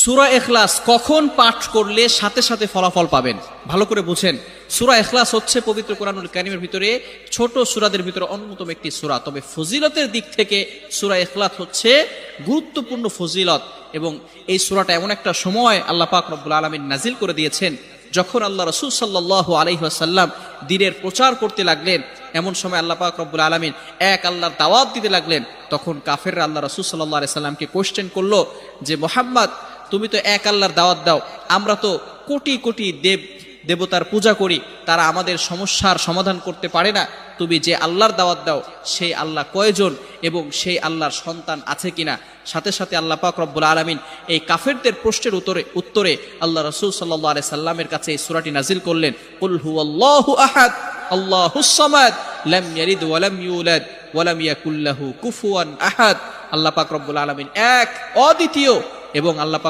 সূরা ইখলাস কখন পাঠ করলে সাথে সাথে ফলাফল পাবেন, ভালো করে বুঝেন। সূরা ইখলাস হচ্ছে পবিত্র কোরআনুল কারীমের ভিতরে ছোট সূরাদের ভিতরে অন্যতম একটি সূরা। তবে ফজিলতের দিক থেকে সূরা ইখলাস হচ্ছে গুরুত্বপূর্ণ ফজিলত, এবং এই সূরাটা এমন একটা সময় আল্লাহ পাক রব্বুল আলামিন নাজিল করে দিয়েছেন যখন আল্লাহ রাসূল সাল্লাল্লাহু আলাইহি ওয়াসাল্লাম দ্বীনের প্রচার করতে লাগলেন। এমন সময় আল্লাহ পাক রব্বুল আলামিন এক আল্লাহর দাওয়াত দিতে লাগলেন। তখন কাফেররা আল্লাহ রাসূল সাল্লাল্লাহু আলাইহি সাল্লামকে কোশ্চেন করলো যে, মুহাম্মদ, তুমি তো এক আল্লাহর দাওয়াত দাও, আমরা তো কোটি কোটি দেবতার পূজা করি, তারা আমাদের সমস্যার সমাধান করতে পারে না। তুমি যে আল্লাহর দাওয়াত দাও সেই আল্লাহ কয়জন এবং সেই আল্লাহর সন্তান আছে কিনা? সাথে সাথে আল্লাহ পাক রব্বুল আলামিন এই কাফেরদের প্রশ্নের উত্তরে আল্লাহ রাসূল সাল্লাল্লাহু আলাইহি সাল্লামের কাছে এই সূরাটি নাজিল করলেন, কুল হুয়াল্লাহু আহাদ আল্লাহুস সামাদ লাম ইয়ালিদ ওয়া লাম ইউলাদ ওয়া লাম ইয়াকুল লাহু কুফুয়ান আহাদ। আল্লাহ পাক রব্বুল আলামিন এক, অদ্বিতীয়, এবং আল্লাহ পাক